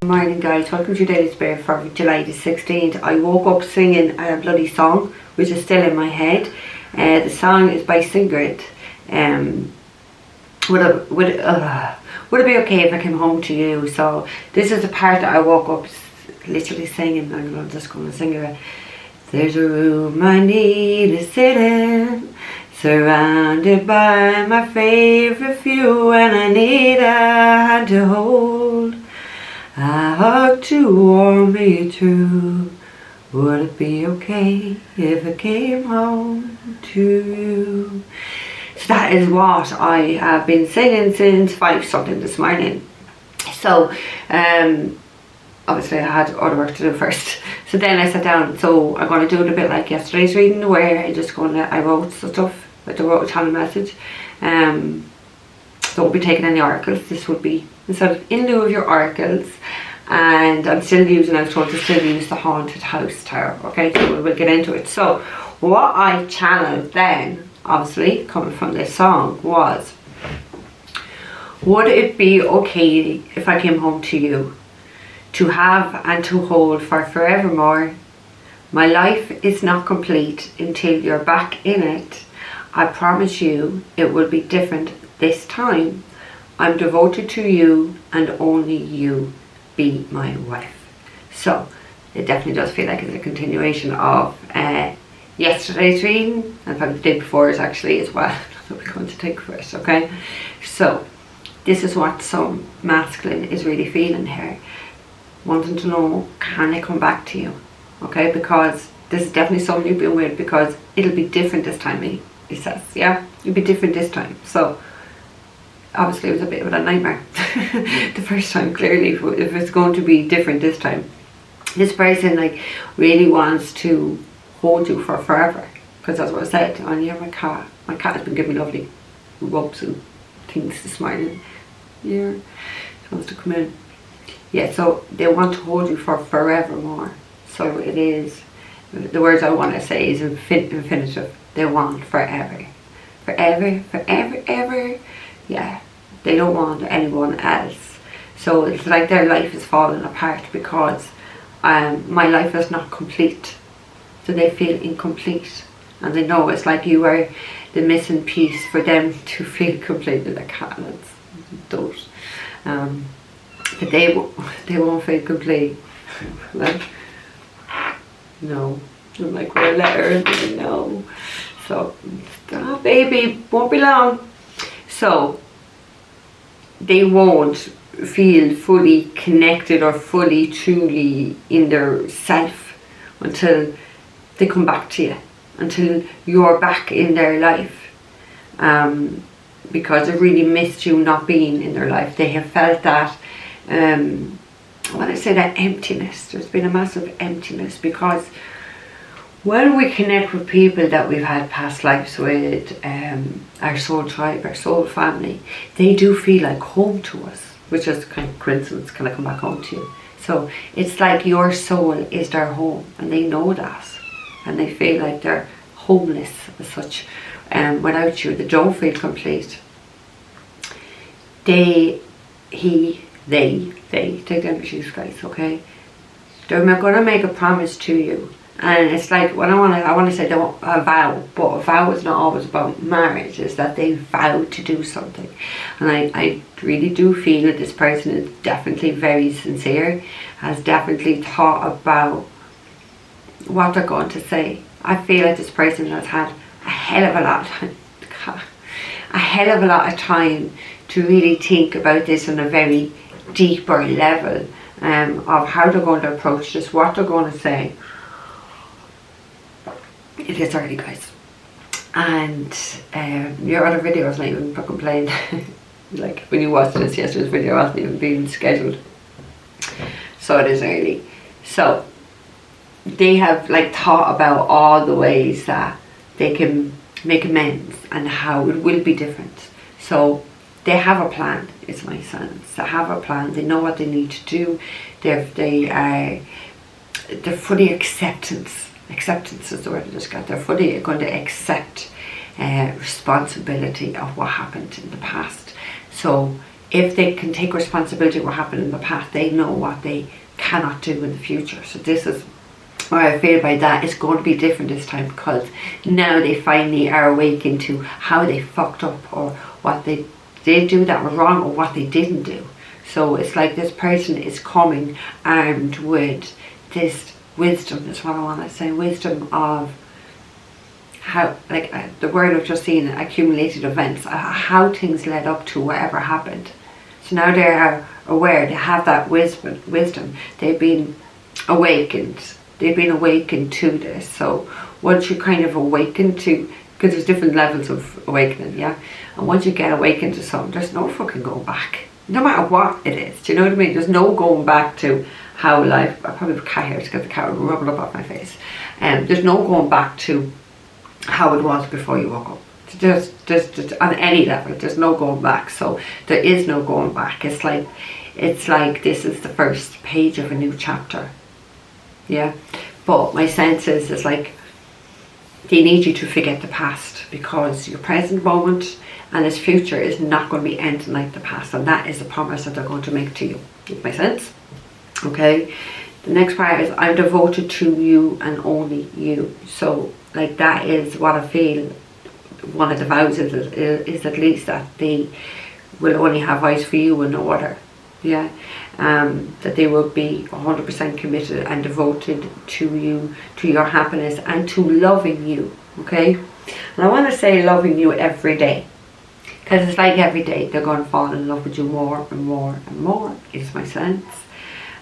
Morning guys, welcome to Daily Spirit for July the 16th. I woke up singing a bloody song which is still in my head. The song is by Sigrid. Would it be okay if I came home to you? So this is the part that I woke up literally singing. I'm just going to sing it. There's a room I need to sit in, surrounded by my favorite few, and I need a hand to hold, a hug to warm me through. Would it be okay if I came home to you? So that is what I have been singing since 5 something this morning. So obviously I had other work to do first. So then I sat down. So I'm going to do it a bit like yesterday's reading, where I wrote some stuff, like I wrote a channel message. Don't be taking any oracles. This would be instead of in lieu of your oracles. And I'm still using, I was told to still use the Haunted House Tarot. Okay, so we'll get into it. So what I channeled then, obviously coming from this song, was, would it be okay if I came home to you, to have and to hold for forevermore? My life is not complete until you're back in it. I promise you it will be different this time. I'm devoted to you and only you. Be my wife. So it definitely does feel like it's a continuation of yesterday's reading, and probably the day before it actually as well. That's what we're going to take first, okay? So this is what some masculine is really feeling here, wanting to know, can I come back to you? Okay, because this is definitely something you've been with, because it'll be different this time, he says. Yeah, it'll be different this time. So obviously it was a bit of a nightmare the first time. Clearly, if it's going to be different this time, this person like really wants to hold you for forever, because that's what I said. Oh yeah, my cat has been giving me lovely rubs and things this morning. Yeah, she wants to come in. Yeah, so they want to hold you for forevermore. So it is, the words I want to say is infinitive. They want forever, forever, forever, ever. Yeah, they don't want anyone else. So it's like their life is falling apart because my life is not complete. So they feel incomplete, and they know it's like you are the missing piece for them to feel complete. They're like, those. But they won't feel complete. Like, no. I'm like, we're a letter, no. So, stop, baby, won't be long. So they won't feel fully connected or fully truly in their self until they come back to you, until you're back in their life, because they really missed you not being in their life. They have felt that when I say that emptiness, there's been a massive emptiness, because when we connect with people that we've had past lives with, our soul tribe, our soul family, they do feel like home to us, which is kind of coincidence. Can I come back home to you? So it's like your soul is their home, and they know that, and they feel like they're homeless as such. Without you, they don't feel complete. They take down your shoes, guys. Okay, they're going to make a promise to you. And it's like, when I want to say a vow, but a vow is not always about marriage. Is that they vow to do something. And I really do feel that this person is definitely very sincere, has definitely thought about what they're going to say. I feel like this person has had a hell of a lot of time to really think about this on a very deeper level, of how they're going to approach this, what they're going to say. It gets early, guys, and your other video was not even fucking playing. Like when you watched this, yesterday's video wasn't even being scheduled, so it is early. So they have like thought about all the ways that they can make amends and how it will be different. So they have a plan, is my sense. They have a plan. They know what they need to do. They're fully acceptance is the word I just got. They're fully going to accept responsibility of what happened in the past. So if they can take responsibility for what happened in the past, they know what they cannot do in the future. So this is what I feel by that. It's going to be different this time, because now they finally are awakened to how they fucked up, or what they did do that was wrong, or what they didn't do. So it's like this person is coming armed with this wisdom, is what I want to say, wisdom of how, like the word I've just seen, accumulated events, how things led up to whatever happened. So now they are aware, they have that wisdom. They've been awakened. They've been awakened to this. So once you kind of awaken to, because there's different levels of awakening, yeah? And once you get awakened to something, there's no fucking going back. No matter what it is, do you know what I mean? There's no going back to how life, I probably have a cat here to get the cat rubbing up off my face. There's no going back to how it was before you woke up. Just on any level, there's no going back. So there is no going back. It's like this is the first page of a new chapter. Yeah, but my sense is it's like they need you to forget the past, because your present moment and this future is not going to be ending like the past, and that is the promise that they're going to make to you. Make my sense? Okay. The next part is, I'm devoted to you and only you. So like that is what I feel. One of the vows is at least that they will only have eyes for you and no other. Yeah. That they will be 100% committed and devoted to you, to your happiness, and to loving you. Okay. And I want to say loving you every day, because it's like every day they're going to fall in love with you more and more and more, is my sense.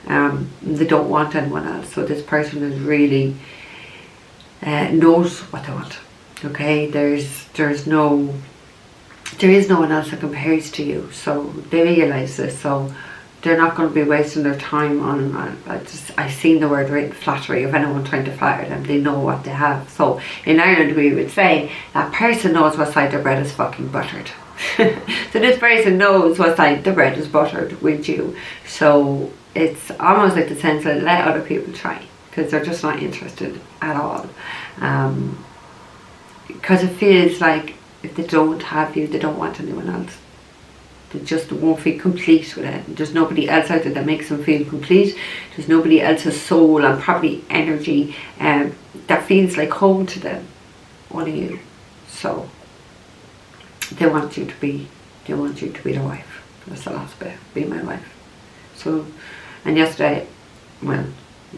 They don't want anyone else. So this person is really knows what they want. Okay, there is no one else that compares to you. So they realize this. So they're not going to be wasting their time on. I've seen the word written, flattery. Of anyone trying to flatter them, they know what they have. So in Ireland we would say that person knows what side their bread is fucking buttered. So this person knows what side the bread is buttered with you. So it's almost like the sense that let other people try, because they're just not interested at all. Because it feels like if they don't have you, they don't want anyone else. They just won't feel complete with it. There's nobody else out there that makes them feel complete. There's nobody else's soul and probably energy that feels like home to them. Only you. So they want you to be their wife. That's the last bit. Be my wife. So, and yesterday, well,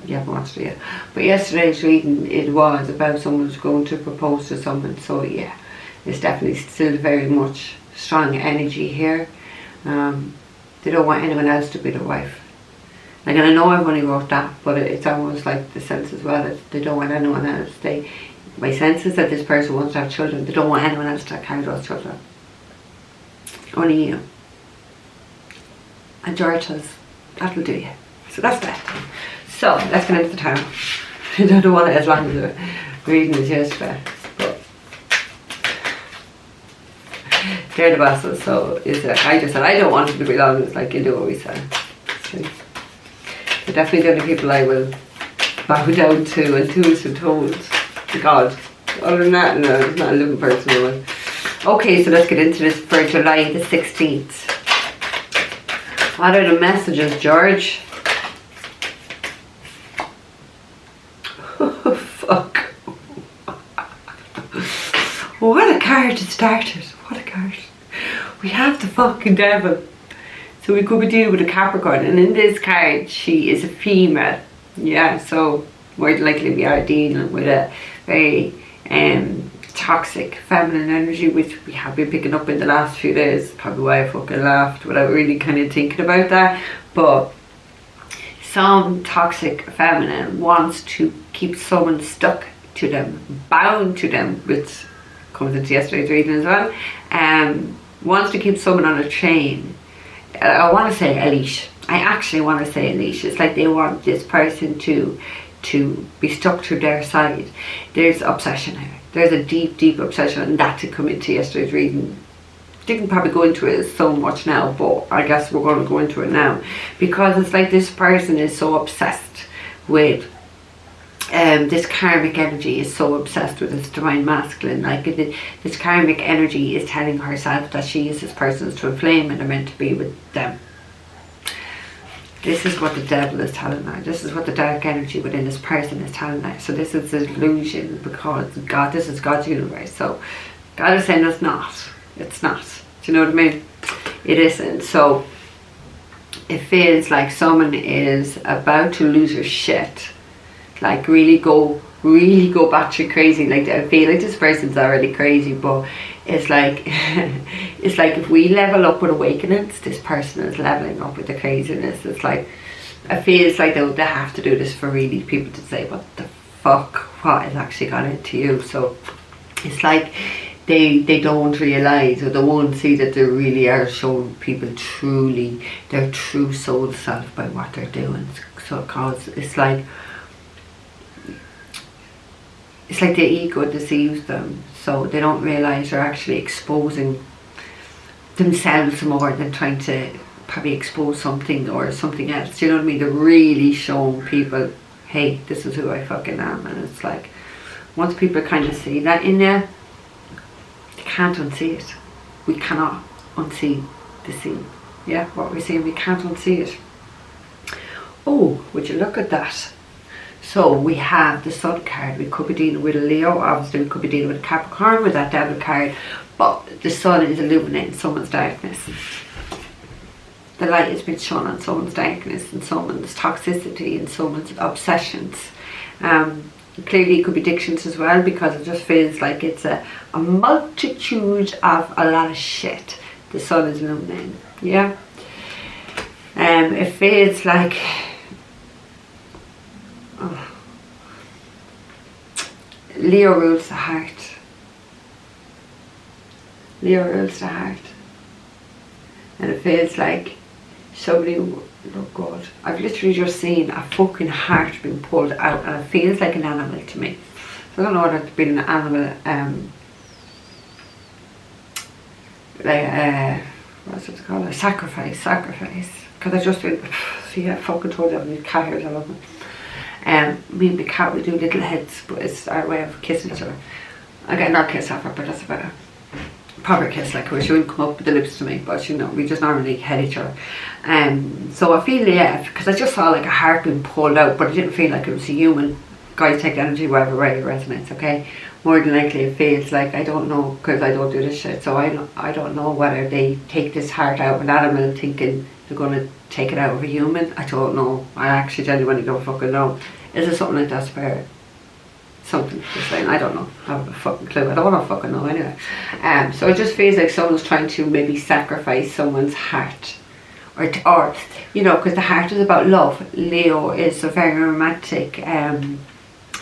you haven't watched it yet, but yesterday's reading, it was about someone who's going to propose to someone. So yeah, it's definitely still very much strong energy here. They don't want anyone else to be their wife. Like, and I know I've only wrote that, but it's almost like the sense as well that they don't want anyone else. My sense is that this person wants to have children. They don't want anyone else to carry those children. Only you. And George says, that'll do you. So that's that. So let's get into the tarot. I don't want it as long as the reading as yesterday. But they're the bosses, so I just said I don't want it to be long. It's like, you do what we say. So, they're definitely the only people I will bow down to and toes and toes to God. Other than that, no, it's not a living person. No. Okay, so let's get into this for July the 16th. What are the messages, George? Oh, fuck. What a card to start it. What a card. We have the fucking devil. So we could be dealing with a Capricorn. And in this card, she is a female. Yeah, so more than likely we are dealing with a very toxic feminine energy, which we have been picking up in the last few days. Probably why I fucking laughed without really kind of thinking about that. But some toxic feminine wants to keep someone stuck to them, bound to them, which comes into yesterday's reading as well. Wants to keep someone on a chain. I want to say a leash. I actually want to say a leash. It's like they want this person to be stuck to their side. There's obsession here. There's a deep, deep obsession, and that to come into yesterday's reading. Didn't probably go into it so much now, but I guess we're going to go into it now, because it's like this person is so obsessed with this karmic energy is so obsessed with this divine masculine. Like this karmic energy is telling herself that she is this person's twin flame and are meant to be with them. This is what the devil is telling her. This is what the dark energy within this person is telling her. So this is an illusion, because God, this is God's universe. So God is saying it's not. It's not. Do you know what I mean? It isn't. So it feels like someone is about to lose her shit. Like really go batshit crazy. Like I feel like this person's already crazy, but it's like it's like if we level up with awakenings, this person is leveling up with the craziness. It's like I feel it's like they have to do this for really people to say what the fuck, what has actually got into you. So it's like they don't realise, or they won't see that they really are showing people truly their true soul self by what they're doing. So cause it's like the ego deceives them, so they don't realise they're actually exposing themselves more than trying to probably expose something or something else. Do you know what I mean? They're really showing people, hey, this is who I fucking am. And it's like, once people kind of see that in there, they can't unsee it. We cannot unsee the scene. Yeah, what we're seeing, we can't unsee it. Oh, would you look at that? So we have the Sun card. We could be dealing with a Leo. Obviously we could be dealing with a Capricorn with that Devil card. But the Sun is illuminating someone's darkness. The light has been shone on someone's darkness and someone's toxicity and someone's obsessions. Clearly it could be addictions as well, because it just feels like it's a multitude of a lot of shit the Sun is illuminating. Yeah. It feels like Leo rules the heart. Leo rules the heart. And it feels like somebody, oh God, I've literally just seen a fucking heart being pulled out, and it feels like an animal to me. So I don't know whether it's been an animal, what's it called? A sacrifice. Because I just been, see, I fucking told you I need cat hairs all over me. Me and the cat, we do little heads, but it's our way of kissing each other. I get not kiss off her, but that's about a proper kiss, like where she wouldn't come up with the lips to me, but you know, we just normally head each other. So I feel, yeah, because I just saw like a heart being pulled out, but I didn't feel like it was a human. Guys take energy whatever way it resonates, okay? More than likely it feels like, I don't know, because I don't do this shit, so I don't know whether they take this heart out of an animal thinking they're going to take it out of a human. I don't know. I actually genuinely don't fucking know. Is there something like that for something just saying? I don't know. I have a fucking clue. I don't want to fucking know anyway. So it just feels like someone's trying to maybe sacrifice someone's heart, or you know, because the heart is about love. Leo is a very romantic.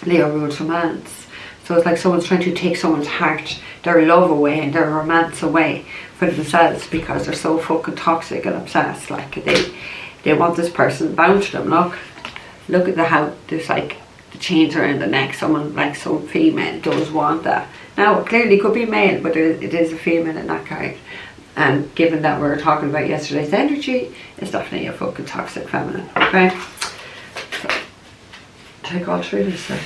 Leo rules romance. So it's like someone's trying to take someone's heart, their love away and their romance away for themselves, because they're so fucking toxic and obsessed. Like they want this person bound to them. Look at how there's like the chains around the neck. Someone like some female does want that. Now it clearly could be male, but it is a female in that card. And given that we were talking about yesterday's energy, it's definitely a fucking toxic feminine. Okay. So, take all through this then.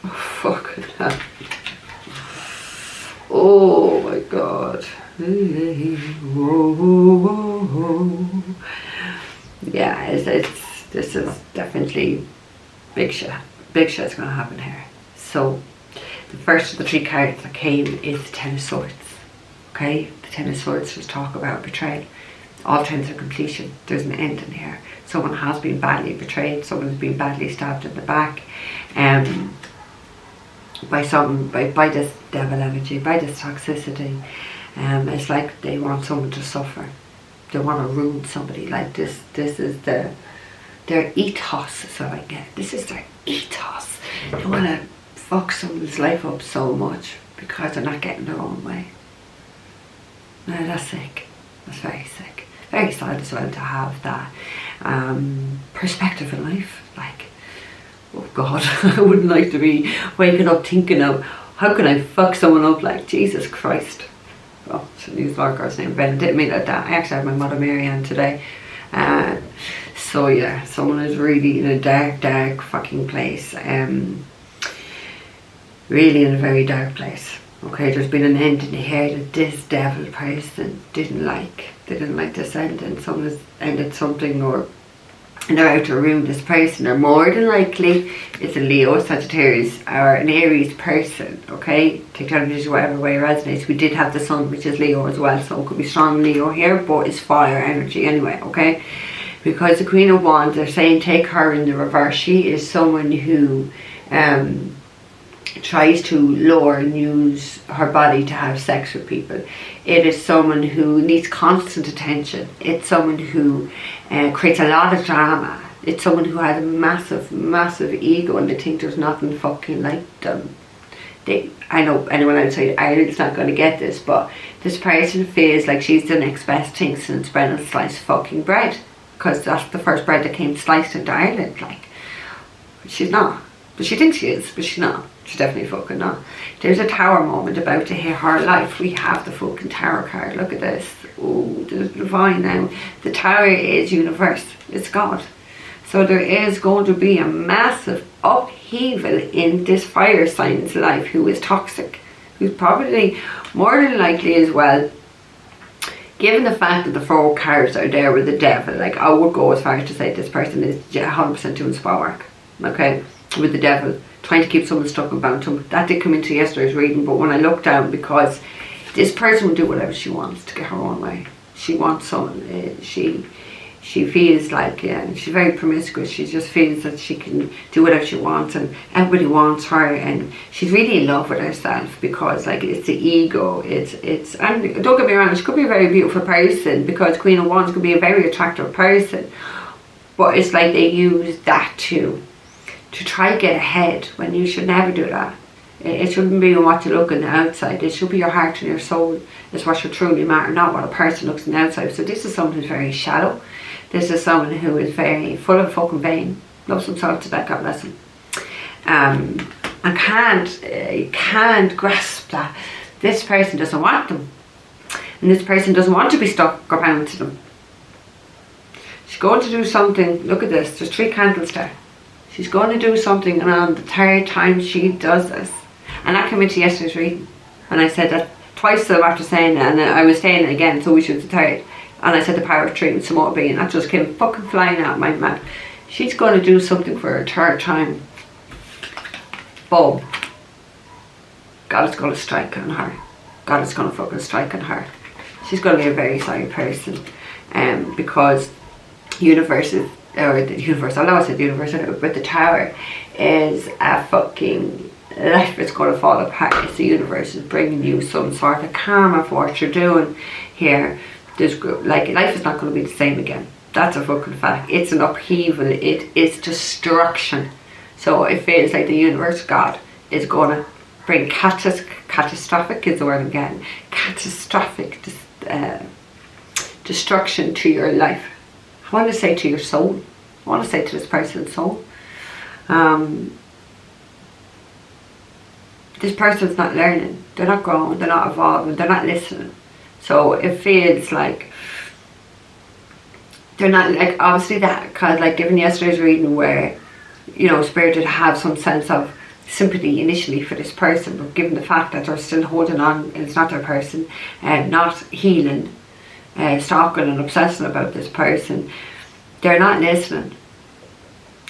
Oh fucking hell. Oh my God. Yeah, this is definitely big shit. Big shit's gonna happen here. So the first of the three cards that came is the Ten of Swords. Okay, the Ten of Swords just talk about betrayal. All times of completion. There's an end in here. Someone has been badly betrayed. Someone has been badly stabbed in the back. By this devil energy, by this toxicity. It's like they want someone to suffer. They want to ruin somebody. Like this is their ethos, so I get. This is their ethos. They want to fuck someone's life up so much because they're not getting their own way. No, that's sick. That's very sick. Very sad as well to have that perspective in life. Like, oh God, I wouldn't like to be waking up thinking of how can I fuck someone up, like Jesus Christ. Oh, I should use our girl's name, Ben. I didn't mean like that. I actually had my mother Mary Ann today. So yeah, someone is really in a dark fucking place. Really in a very dark place. Okay, there's been an ending here that this devil person didn't like. They didn't like this ending. Someone has ended something, or they're out to ruin this person, or more than likely it's a Leo, Sagittarius, or an Aries person. Okay, take that into whatever way it resonates. We did have the sun, which is Leo as well, so it could be strong Leo here, but it's fire energy anyway. Okay, because the Queen of Wands, they're saying take her in the reverse. She is someone who tries to lure and use her body to have sex with people. It is someone who needs constant attention. It's someone who creates a lot of drama. It's someone who has a massive ego, and they think there's nothing fucking like them. I know anyone outside Ireland's not going to get this, but this person feels like she's the next best thing since bread and sliced fucking bread, because that's the first bread that came sliced into Ireland. Like, she's not, but she thinks she is, but she's not. She's definitely fucking not. There's a tower moment about to hit her life. We have the fucking tower card. Look at this. Oh, the divine now. The tower is universe. It's God. So there is going to be a massive upheaval in this fire sign's life, who is toxic. Who's probably more than likely as well, given the fact that the 4 cards are there with the devil, like, I would go as far as to say this person is 100% doing spell work. Okay? With the devil, trying to keep someone stuck and bound to them. That did come into yesterday's reading, but when I looked down, because this person will do whatever she wants to get her own way. She wants someone. She feels like, she's very promiscuous. She just feels that she can do whatever she wants, and everybody wants her, and she's really in love with herself, because like, it's the ego. It's and don't get me wrong, she could be a very beautiful person, because Queen of Wands could be a very attractive person, but it's like they use that to try to get ahead, when you should never do that. It shouldn't be what you look on the outside. It should be your heart and your soul is what should truly matter, not what a person looks on the outside. So this is someone who's very shallow. This is someone who is very full of fucking vain. Loves himself to that, God bless him. And can't grasp that this person doesn't want them. And this person doesn't want to be stuck or bound to them. She's going to do something. Look at this. There's 3 candles there. She's going to do something, and on the 3rd time she does this. And that came into yesterday's reading. And I said that twice after saying it, and I was saying it again, so we should be tired. And I said the power of 3 and some more being. That just came fucking flying out of my mouth. She's going to do something for her 3rd time. Boom. God is going to strike on her. God is going to fucking strike on her. She's going to be a very sorry person. Because universe is, or the universe, I know I said the universe, but the tower is a fucking life that's going to fall apart. It's the universe is bringing you some sort of karma for what you're doing here. There's, like, life is not going to be the same again. That's a fucking fact. It's an upheaval. It is destruction. So it feels like the universe, God, is going to bring catastrophic is the word I'm getting. Catastrophic destruction to your life. I want to say to your soul. I want to say to this person's soul. This person's not learning. They're not growing. They're not evolving. They're not listening. So it feels like they're not, like, obviously that, cause like given yesterday's reading where, you know, Spirit did have some sense of sympathy initially for this person, but given the fact that they're still holding on and it's not their person, not healing, stalking and obsessing about this person, they're not listening.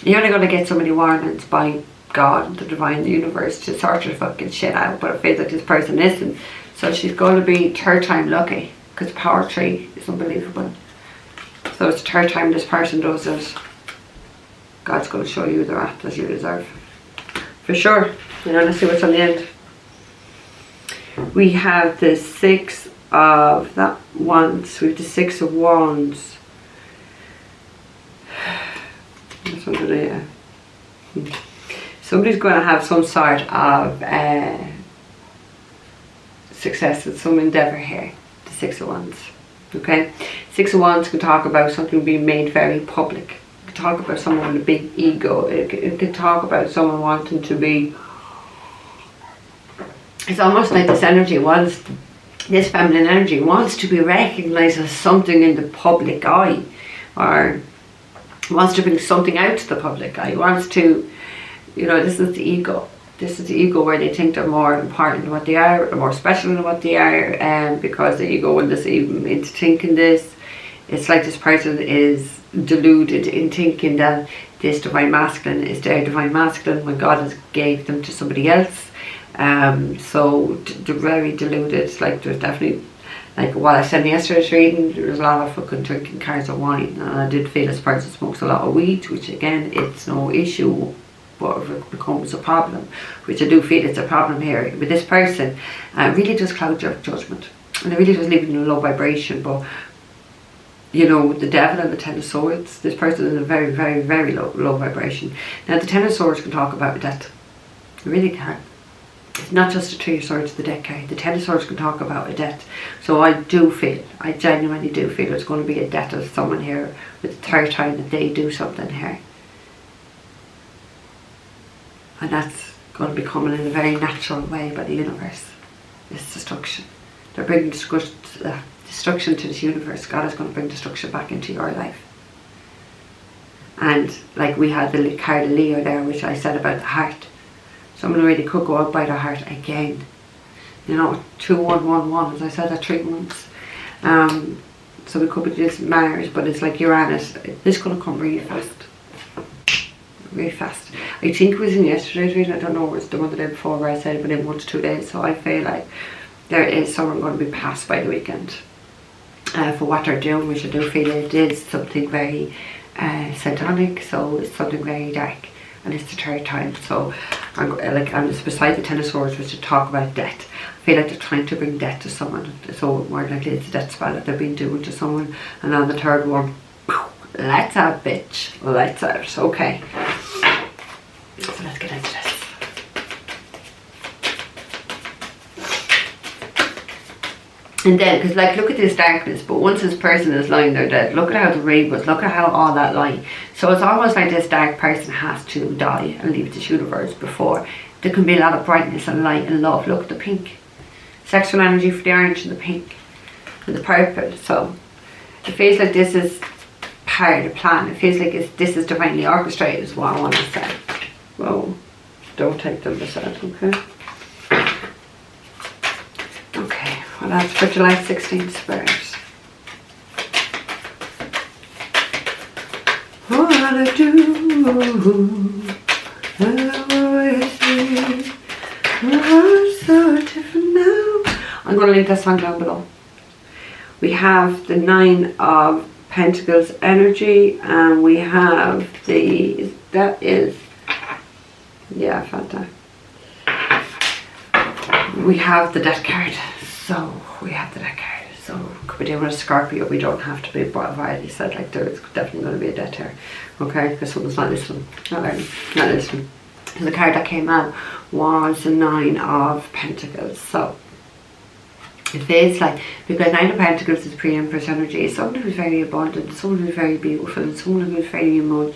You're only going to get so many warnings by God, the divine, the universe, to sort your fucking shit out, but it feels like this person listens. So she's going to be 3rd time lucky, because power 3 is unbelievable. So it's the 3rd time this person does it. God's going to show you the wrath as you deserve. For sure. You know, let's see what's on the end. We have the 6 of that Wands. We have the 6 of Wands. That's under there. Somebody's going to have some sort of success with some endeavour here. The 6 of Wands. Okay? 6 of Wands can talk about something being made very public. It can talk about someone with a big ego. It can talk about someone wanting to be... It's almost like this energy wants... This feminine energy wants to be recognised as something in the public eye. Or wants to bring something out to the public eye, wants to, you know, this is the ego. This is the ego where they think they're more important than what they are, they're more special than what they are, because the ego will deceive them into thinking this. It's like this person is deluded in thinking that this divine masculine is their divine masculine when God has gave them to somebody else. So they're very deluded. Like there's definitely, like what I said in yesterday's reading, there was a lot of fucking drinking cars of wine, and I did feel this person smokes a lot of weed, which again, it's no issue, but if it becomes a problem, which I do feel it's a problem here with this person, really does cloud your judgment, and it really does leave you in a low vibration. But you know, the devil and the Ten of Swords, this person is in a very, very, very low vibration. Now the Ten of Swords can talk about death. It really can. It's not just the Three of Swords, the death card. The Ten of Swords can talk about a death. So I genuinely do feel there's going to be a death of someone here with the third time that they do something here. And that's going to be coming in a very natural way by the universe. This destruction. They're bringing destruction to this universe. God is going to bring destruction back into your life. And like we had the card of Leo there, which I said about the heart. Someone really could go out by their heart again. You know, 2-1-1-1, as I said that 3 months. So we could be just Mars, but it's like Uranus. This is going to come really fast. Really fast. I think it was in yesterday's reading, I don't know, it was the one the day before where I said within 1 to 2 days. So I feel like there is someone going to be passed by the weekend for what they're doing, which I do feel it is something very satanic, so it's something very dark, and it's the third time. So I'm just beside the Ten of Swords, which to talk about death. I feel like they're trying to bring death to someone, so more likely it's a death spell that they've been doing to someone. And on the third one, lights out, bitch, lights out. Okay, so let's get into this. And then, because like, look at this darkness, but once this person is lying there dead, look at how the rainbows, look at how all that light. So it's almost like this dark person has to die and leave this universe before there can be a lot of brightness and light and love. Look at the pink. Sexual energy for the orange and the pink and the purple. So it feels like this is part of the plan. It feels like this is divinely orchestrated is what I want to say. Whoa, don't take them this out, okay? Okay, well that's for July 16th, Spirit. What I do, oh, so different now. I'm going to link that song down below. We have the 9 of Pentacles energy, and we have the, that is, yeah, I felt that. We have the death card. So we have the death card. So could be doing a Scorpio. We don't have to be, but I've already said like there's definitely going to be a death here. Okay, because someone's not listening. Not listening. So the card that came out was the 9 of Pentacles. So it feels like, because 9 of Pentacles is pre-Empress energy, it's someone who's very abundant, someone who's very beautiful, someone who's very much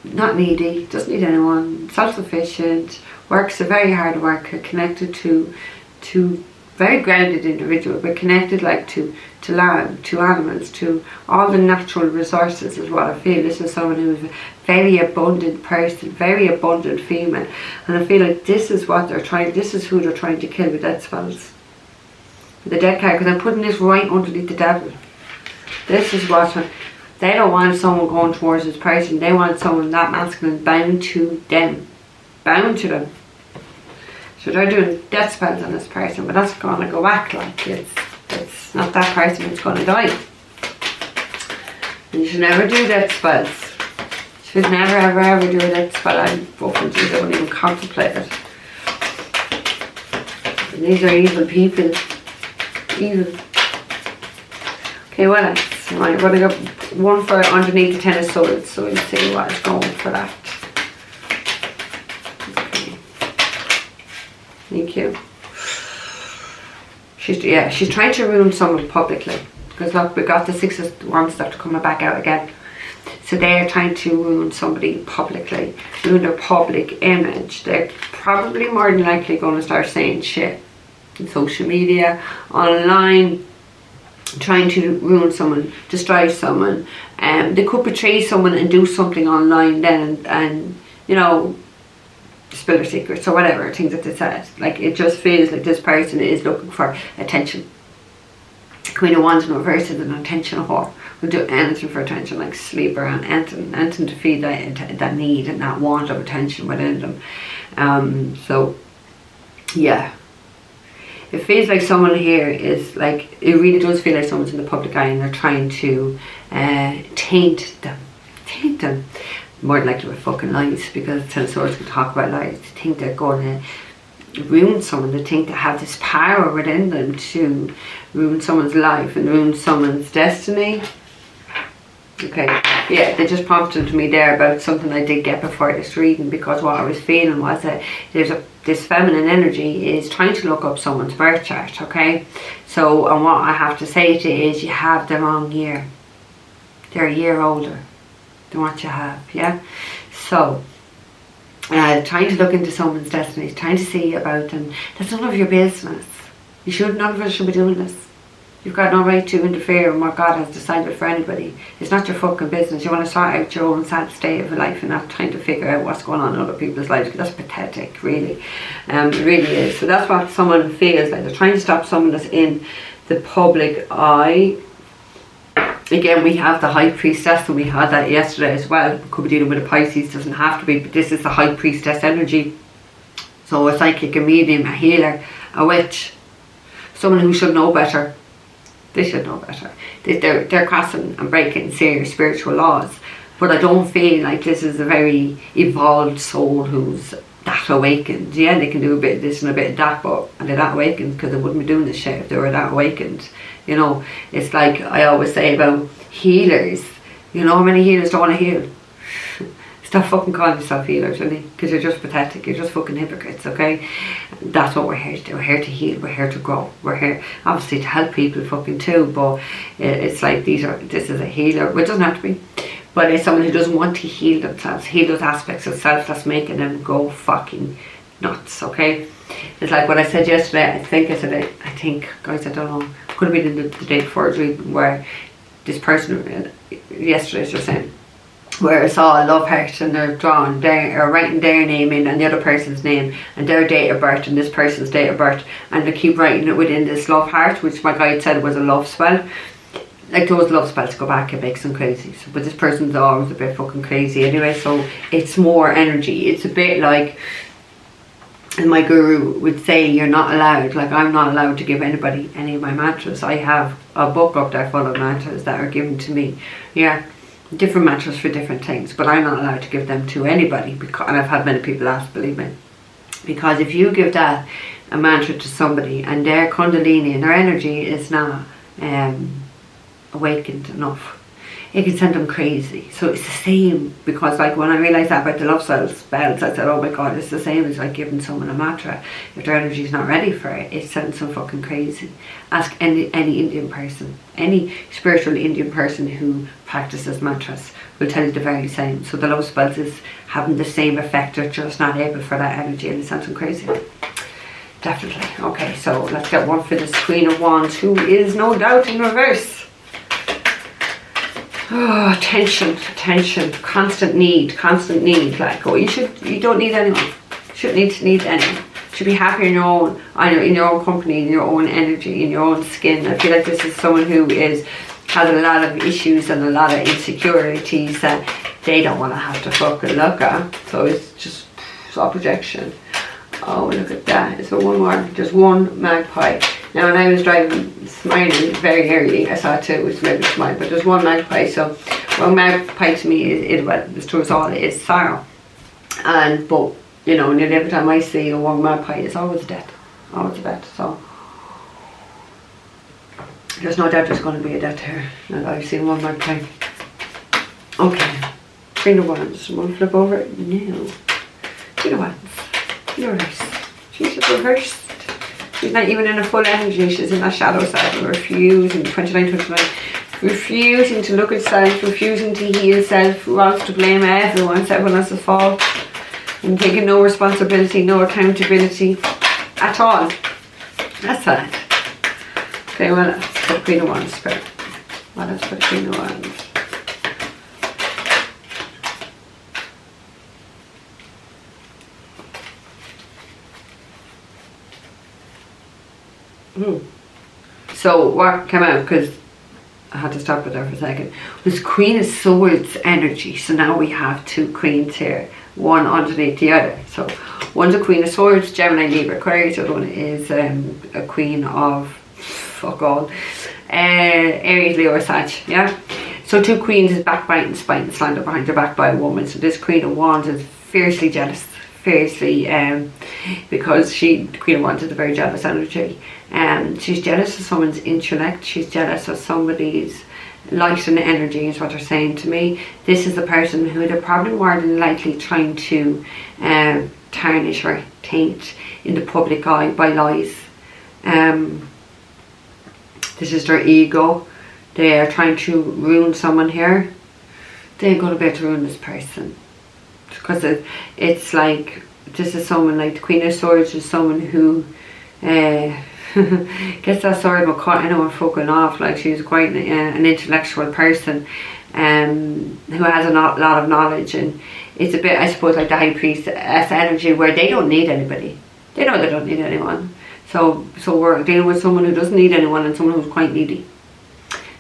not needy, doesn't need anyone, self-sufficient, works a very hard worker, connected to very grounded individual, but connected like to land, to animals, to all the natural resources is what I feel. This is someone who is a very abundant person, very abundant female, and I feel like this is what they're trying, this is who they're trying to kill with death spells. With the death card, because I'm putting this right underneath the devil. This is what they don't want someone going towards this person. They want someone that masculine bound to them, bound to them. So they're doing death spells on this person, but that's gonna go back like it's not that person who's gonna die. And you should never do death spells. You should never ever do a death spell. I'm open to, don't even contemplate it. And these are evil people. Evil. Okay, what else? Right, we're gonna go one for underneath the Ten of Swords, so we'll see what is going for that. Okay. Thank you. She's trying to ruin someone publicly. Because look, we got the 6 of Wands stuff coming back out again. So they're trying to ruin somebody publicly, ruin their public image. They're probably more than likely going to start saying shit on social media, online, trying to ruin someone, destroy someone. They could betray someone and do something online then, and you know, spill their secrets or whatever, things that they said. Like, it just feels like this person is looking for attention. Queen of Wands in reverse is an attention whore. Will do anything for attention, like sleep around, anything to feed that need and that want of attention within them. So yeah, it feels like someone here is like, it really does feel like someone's in the public eye and they're trying to taint them more than likely with fucking lies, because Ten of Swords can talk about lies. They think they're going to ruin someone. They think they have this power within them to ruin someone's life and ruin someone's destiny. Okay, yeah, they just prompted me there about something I did get before this reading, because what I was feeling was that this feminine energy is trying to look up someone's birth chart, okay? So, and what I have to say to you is, you have the wrong year. They're a year older than what you have, yeah? So, trying to look into someone's destiny, trying to see about them, that's none of your business. None of us should be doing this. You've got no right to interfere in what God has decided for anybody. It's not your fucking business. You want to sort out your own sad state of life and not trying to figure out what's going on in other people's lives. That's pathetic, really. It really is. So that's what someone feels like. They're trying to stop someone that's in the public eye. Again, we have the High Priestess, and we had that yesterday as well. Could be dealing with a Pisces, doesn't have to be, but this is the High Priestess energy. So a psychic, a medium, a healer, a witch, someone who should know better. They should know better. They're crossing and breaking serious spiritual laws. But I don't feel like this is a very evolved soul who's that awakened. Yeah, they can do a bit of this and a bit of that, but are they that awakened? Because they wouldn't be doing this shit if they were that awakened. You know, it's like I always say about healers. You know how many healers don't want to heal? Stop fucking calling yourself healers, really, because you're just pathetic. You're just fucking hypocrites, okay? That's what we're here to do. We're here to heal. We're here to grow. We're here, obviously, to help people fucking too, but it's like this is a healer. Well, it doesn't have to be, but it's someone who doesn't want to heal themselves, heal those aspects of self that's making them go fucking nuts, okay? It's like what I said yesterday. I think, guys, I don't know. Could have been the day before I was reading, where this person yesterday was just saying, where I saw a love heart and they're drawing down or writing their name in and the other person's name and their date of birth and this person's date of birth, and they keep writing it within this love heart, which my guide said was a love spell. Like, those love spells go back, it makes them crazy. So, but this person's always a bit fucking crazy anyway, so it's more energy. It's a bit like, and my guru would say, you're not allowed, like I'm not allowed to give anybody any of my mantras. I have a book up there full of mantras that are given to me, yeah, different mantras for different things, but I'm not allowed to give them to anybody, because, and I've had many people ask, believe me, because if you give that a mantra to somebody and their kundalini and their energy is not awakened enough, it can send them crazy. So it's the same, because like when I realised that about the love spells, I said, oh my god, it's the same as like giving someone a mantra. If their energy is not ready for it, it sends them fucking crazy. Ask any Indian person, any spiritual Indian person who practices mantras will tell you the very same. So the love spells is having the same effect, they're just not able for that energy, and it sends them crazy. Definitely. Okay, so let's get one for this Queen of Wands, who is no doubt in reverse. Oh, tension, constant need, like, oh, you don't need anyone, you shouldn't need anyone, you should be happy in your own company, in your own energy, in your own skin. I feel like this is someone who has a lot of issues and a lot of insecurities that they don't want to have to fucking look at, so it's all projection. Oh, look at that. So one more, just one magpie. Now when I was driving, smiling very early, I saw two, which made me smile, but there's one magpie. So one magpie to me is well, it's to us all, is sorrow. But you know, nearly every time I see a one magpie, it's always death. So there's no doubt there's going to be a death here. And I've seen one magpie. Okay, Queen of Wands. We'll flip over it now. Queen of Wands. Reverse. She's reversed. She's not even in a full energy. She's in a shadow side, refusing, 29, refusing to look at self, refusing to heal self, wants to blame everyone, everyone else's fault, and taking no responsibility, no accountability at all. That's sad. Okay, well, For the Queen of Wands, Spirit. What else for the Queen of Wands? So what came out, because I had to stop it there for a second, was Queen of Swords energy. So now we have two queens here, one underneath the other. So one's a Queen of Swords, Gemini, Libra, Aquarius. The other one is a Queen of fuck all, Aries, Leo, or Sag. Yeah. So two queens is backbiting, spite, and slander behind your back by a woman. So this Queen of Wands is fiercely jealous. Fiercely, because the Queen of Wands is a very jealous energy. She's jealous of someone's intellect. She's jealous of somebody's light and energy, is what they're saying to me. This is the person who they're probably more than likely trying to tarnish or taint in the public eye by lies. This is their ego. They are trying to ruin someone here. They ain't going to be able to ruin this person. Because it's like, this is someone like the Queen of Swords is someone who gets that sword but caught anyone fucking off. Like, she's quite an intellectual person who has a lot of knowledge, and it's a bit, I suppose, like the High Priestess energy, where they don't need anybody. They know they don't need anyone. So we're dealing with someone who doesn't need anyone and someone who's quite needy.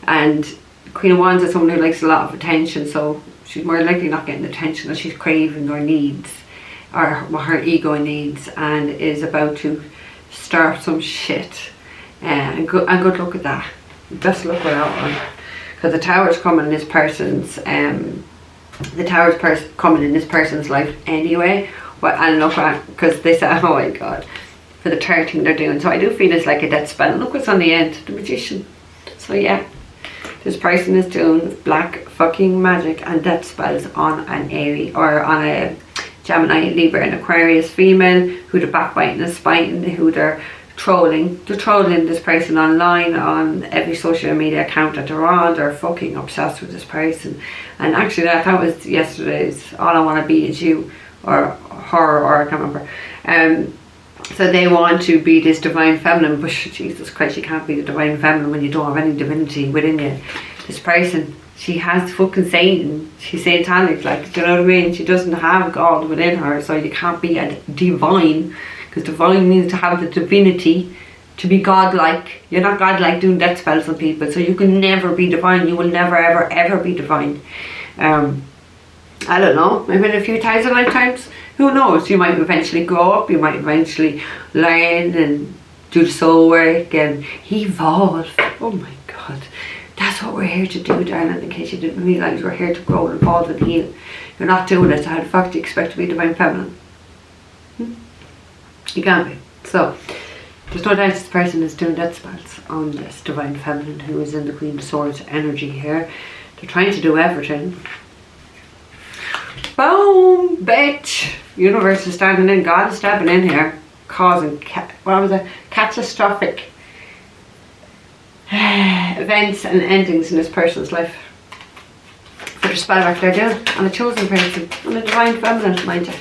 And Queen of Wands is someone who likes a lot of attention, so she's more likely not getting the attention that she's craving or needs, or what her ego needs, and is about to start some shit. And good luck with that. Best luck with that one. Because the Tower's coming in this person's, coming in this person's life anyway. Well, and look at, because they said, oh my god, for the third thing they're doing. So I do feel it's like a death spell. Look what's on the end, the Magician. So yeah. This person is doing black fucking magic and death spells on an Aries, or on a Gemini, Libra, and Aquarius female, who they're backbiting and spiting, who they're trolling. They're trolling this person online on every social media account that they're on. They're fucking obsessed with this person. And actually that was yesterday's All I Want to Be Is You, or her, or I can't remember. So they want to be this divine feminine, but Jesus Christ, you can't be the divine feminine when you don't have any divinity within you. This person, she has fucking Satan. She's satanic, like, do you know what I mean? She doesn't have God within her, so you can't be a divine, because divine means to have the divinity, to be godlike. You're not godlike doing death spells on people, so you can never be divine. You will never ever ever be divine. I don't know, maybe in a few thousand lifetimes. Who knows? You might eventually grow up, you might eventually learn and do the soul work and evolve. Oh my god. That's what we're here to do, darling, in case you didn't realise. We're here to grow and evolve and heal. You're not doing it, so how the fuck do you expect to be divine feminine? You can't be. So, there's no doubt this person is doing death spells on this divine feminine who is in the Queen of Swords energy here. They're trying to do everything. Boom, bitch. Universe is standing in. God is stepping in here, causing catastrophic events and endings in this person's life. For the spell work they're doing on a chosen person, on a divine feminine, mind you.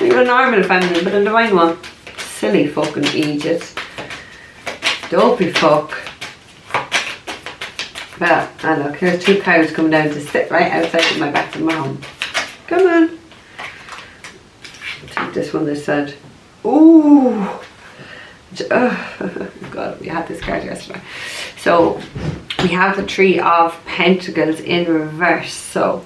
You're a normal feminine, but a divine one. Silly fucking Egypt. Dopey fuck. Well, and look, here's two cows coming down to sit right outside of my back of my home. Come on. Take this one this side. Ooh. God, we had this card yesterday. So we have the Three of Pentacles in reverse. So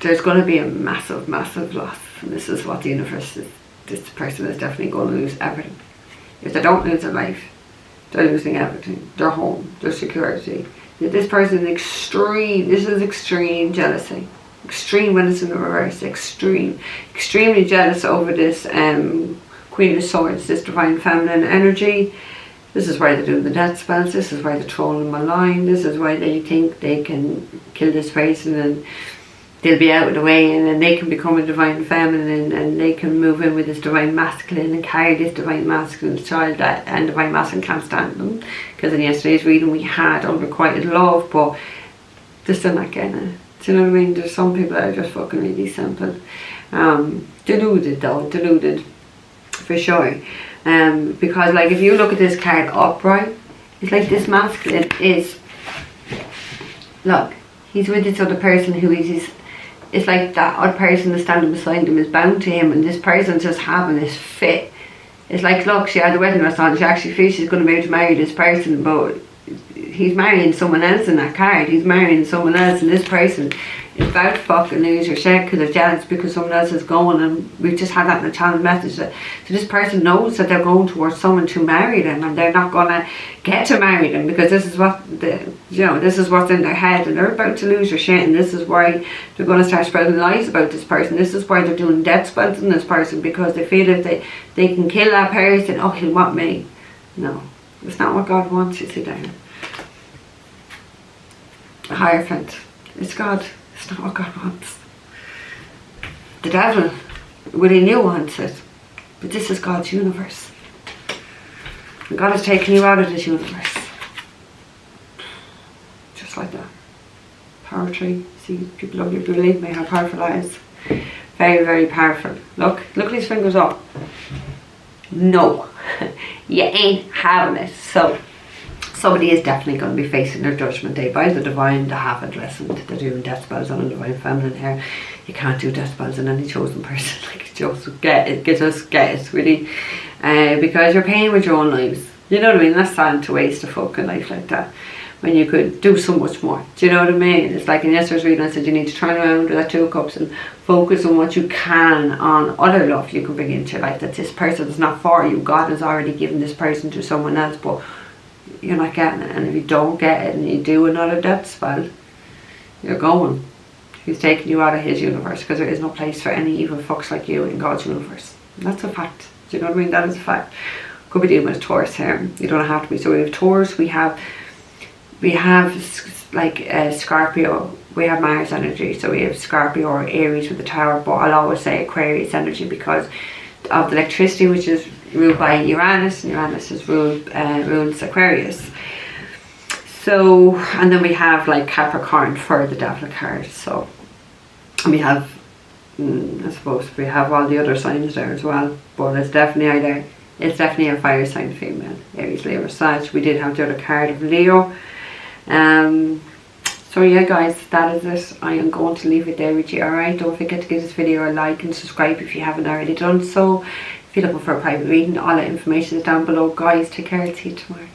there's going to be a massive, massive loss. And this is what the universe is. This person is definitely going to lose everything. If they don't lose their life, they're losing everything. Their home, their security. This person is extreme. This is extreme jealousy. Extreme when it's in the reverse. Extremely jealous over this Queen of Swords, this divine feminine energy. This is why they're doing the death spells. This is why they're trolling my line. This is why they think they can kill this person and they'll be out of the way, and then they can become a divine feminine and they can move in with this divine masculine and carry this divine masculine child, and divine masculine can't stand them, because in yesterday's reading we had unrequited love, but they're still not getting it. Do you know what I mean? There's some people that are just fucking really simple. Deluded though, deluded for sure. Because like if you look at this card upright, It's like this masculine is, look, he's with this other person who is his, it's like that other person that's standing beside him is bound to him, and this person's just having this fit. It's like, look, she had the wedding dress on, she actually feels she's going to be able to marry this person, but he's marrying someone else in that card. He's marrying someone else, and this person is about to fucking lose her shit because they're jealous because someone else is going. And we've just had that in the channel message that, so this person knows that they're going towards someone to marry them, and they're not gonna get to marry them because this is what this is what's in their head, and they're about to lose their shit. And this is why they're going to start spreading lies about this person. This is why they're doing death spells on this person, because they feel if they can kill that person, oh, he'll want me. No, it's not what God wants. You see there, a Hierophant, it's God. It's not what God wants. The devil, within you, wants it, but this is God's universe, and God has taken you out of this universe, just like that. Power tree. See, people don't believe me how powerful that is. Very, very powerful. Look at his fingers up. No, you ain't having it. So somebody is definitely going to be facing their judgment day by the divine. They haven't listened. They're doing death spells on a divine feminine here. You can't do death spells on any chosen person. Like, just get it, really. Because you're paying with your own lives. You know what I mean? That's time to waste a fucking life like that, when you could do so much more. Do you know what I mean? It's like in yesterday's reading I said you need to turn around with that 2 of Cups and focus on what you can on other love you can bring into your life. That this person is not for you. God has already given this person to someone else, but you're not getting it. And if you don't get it and you do another death spell, you're going. He's taking you out of his universe, because there is no place for any evil fucks like you in God's universe. And that's a fact. Do you know what I mean? That is a fact. Could be dealing with Taurus here. You don't have to be. So we have Taurus, we have like Scorpio, we have Mars energy. So we have Scorpio or Aries with the Tower, but I'll always say Aquarius energy because of the electricity, which is ruled by Uranus, and Uranus is rules Aquarius. So, and then we have like Capricorn for the devil card. So, and we have, I suppose we have all the other signs there as well, but it's definitely a fire sign female, Aries, Leo, or Sag. We did have the other card of Leo. So yeah guys, that is it. I am going to leave it there with you. Alright, don't forget to give this video a like and subscribe if you haven't already done so. If you're looking for a private reading, all that information is down below. Guys, take care. See you tomorrow.